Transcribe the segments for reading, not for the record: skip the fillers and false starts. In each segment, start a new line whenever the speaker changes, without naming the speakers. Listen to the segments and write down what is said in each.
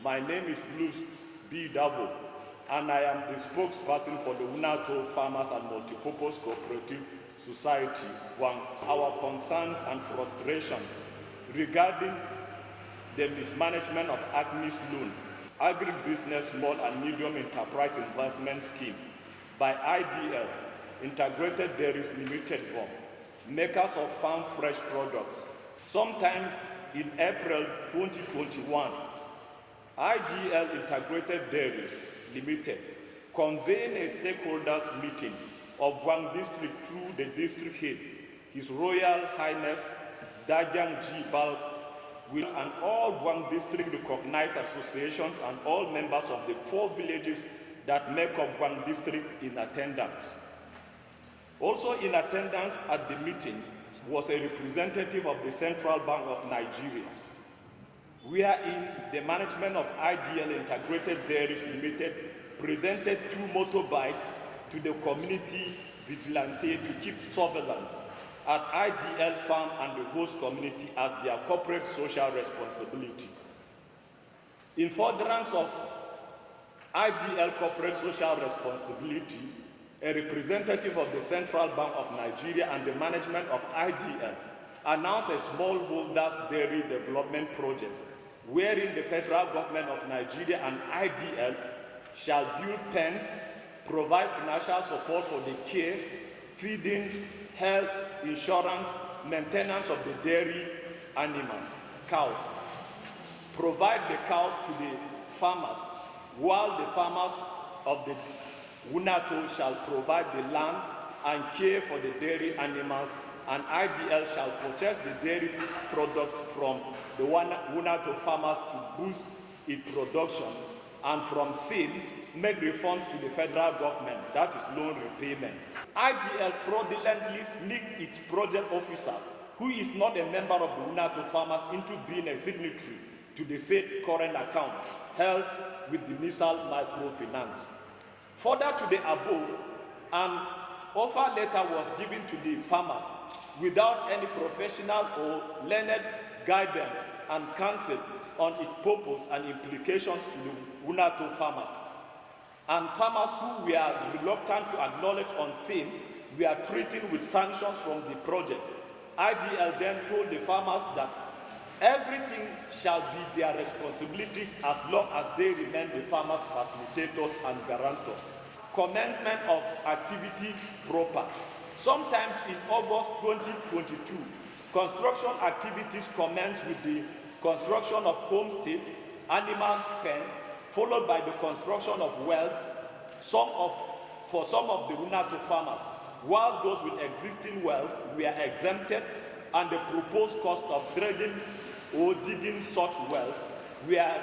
My name is Bulus Davou, and I am the spokesperson for the WUNATO Farmers and Multipurpose Cooperative Society, Vwang. Our concerns and frustrations regarding the mismanagement of AGMEIS loan, Agric Business Small and Medium Enterprise Investment Scheme by IDL, Integrated Dairies Limited Vom, makers of farm fresh products. Sometimes in April 2021, IDL Integrated Dairies Limited convened a stakeholders meeting of Vwang District through the district head, His Royal Highness Dajang G. Bal, and all Vwang District recognized associations and all members of the 4 villages that make up Vwang District in attendance. Also in attendance at the meeting was a representative of the Central Bank of Nigeria, wherein the management of IDL Integrated Dairies Limited presented 2 motorbikes to the community vigilante to keep surveillance at IDL farm and the host community as their corporate social responsibility. In furtherance of IDL corporate social responsibility, a representative of the Central Bank of Nigeria and the management of IDL announced a smallholders dairy development project wherein the federal government of Nigeria and IDL shall build pens, provide financial support for the care, feeding, health, insurance, maintenance of the dairy animals, cows, provide the cows to the farmers, while the farmers of the WUNATO shall provide the land and care for the dairy animals, and IDL shall purchase the dairy products from the WUNATO farmers to boost its production, and from sale, make refunds to the federal government, that is loan repayment. IDL fraudulently sneaked its project officer, who is not a member of the WUNATO farmers, into being a signatory to the said current account held with the Missile Microfinance. Further to the above, an offer letter was given to the farmers without any professional or learned guidance and counsel on its purpose and implications to the WUNATO farmers. And farmers who were reluctant to acknowledge on same were threatened with sanctions from the project. IDL then told the farmers that everything shall be their responsibilities as long as they remain the farmers' facilitators and guarantors. Commencement of activity proper. Sometimes in August 2022, construction activities commenced with the construction of homestead, animal pen, followed by the construction of wells, for some of the WUNATO farmers, while those with existing wells were exempted, and the proposed cost of dredging or digging such wells were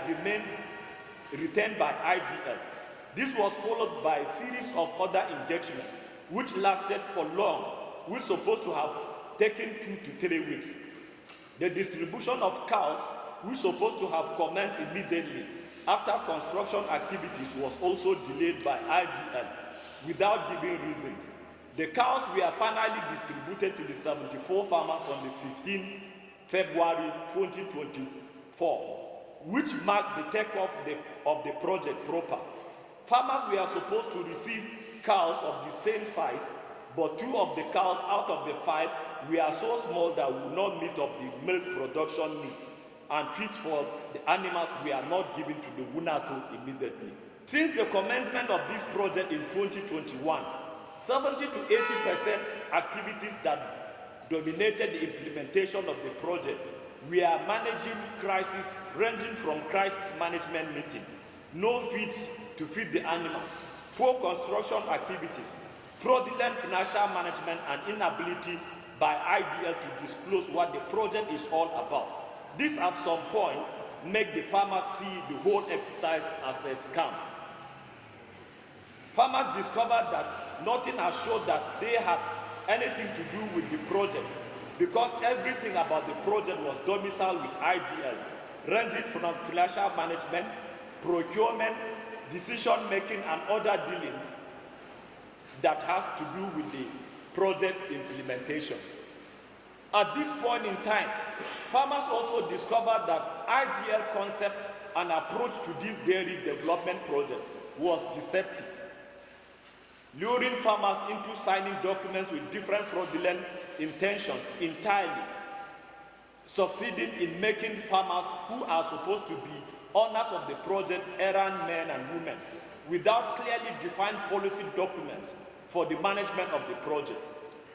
retained by IDL. This was followed by a series of other engagements, which lasted for long, which was supposed to have taken 2 to 3 weeks. The distribution of cows, which was supposed to have commenced immediately after construction activities, was also delayed by IDL without giving reasons. The cows were finally distributed to the 74 farmers on the 15th February 2024, which marked the takeoff of the project proper. Farmers were supposed to receive cows of the same size, but 2 of the cows out of the 5 were so small that would not meet up the milk production needs, and feed for the animals were not given to the WUNATO immediately. Since the commencement of this project in 2021, 70 to 80% activities that dominated the implementation of the project were managing crisis, ranging from crisis management meeting, no feeds to feed the animals, poor construction activities, fraudulent financial management, and inability by IDL to disclose what the project is all about. This at some point make the farmers see the whole exercise as a scam. Farmers discovered that nothing has showed that they had anything to do with the project, because everything about the project was domiciled with IDL, ranging from financial management, procurement, decision-making, and other dealings that has to do with the project implementation. At this point in time, farmers also discovered that ideal concept and approach to this dairy development project was deceptive, luring farmers into signing documents with different fraudulent intentions entirely, succeeding in making farmers who are supposed to be owners of the project errand men and women without clearly defined policy documents for the management of the project.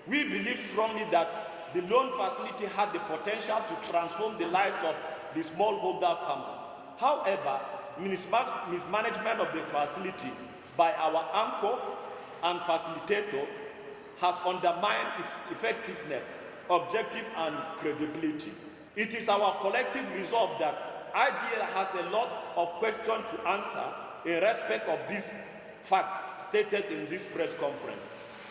We believe strongly that the loan facility had the potential to transform the lives of the smallholder farmers. However, mismanagement of the facility by our anchor and facilitator has undermined its effectiveness, objective, and credibility. It is our collective resolve that IDL has a lot of questions to answer in respect of these facts stated in this press conference,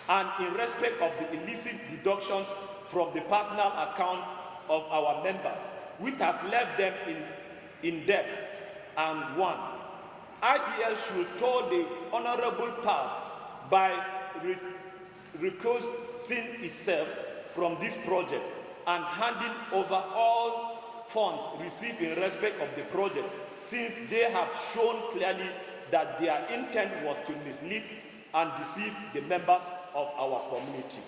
and in respect of the illicit deductions from the personal account of our members, which has left them in debt. And one, IDL should tow the honorable path by recusing itself from this project and handing over all funds received in respect of the project, since they have shown clearly that their intent was to mislead and deceive the members of our community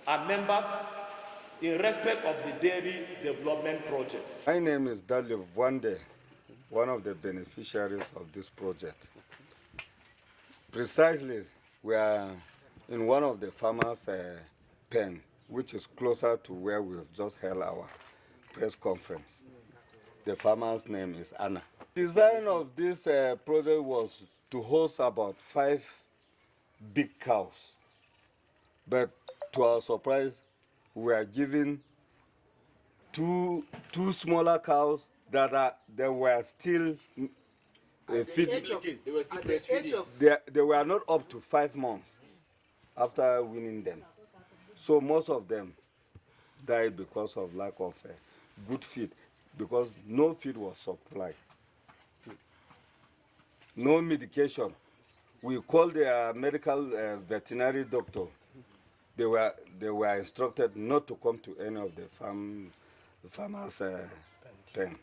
and members in respect of the dairy development project.
My name is Vwang, one of the beneficiaries of this project. Precisely, we are in one of the farmers' pen, which is closer to where we've just held our press conference. The farmer's name is Anna. The design of this project was to host about 5 big cows. But to our surprise, we are given two smaller cows that were still feeding. They were not up to 5 months after winning them. So most of them died because of lack of good feed, because no feed was supplied. No medication. We called the medical veterinary doctor. They were instructed not to come to any of the farmers' pen.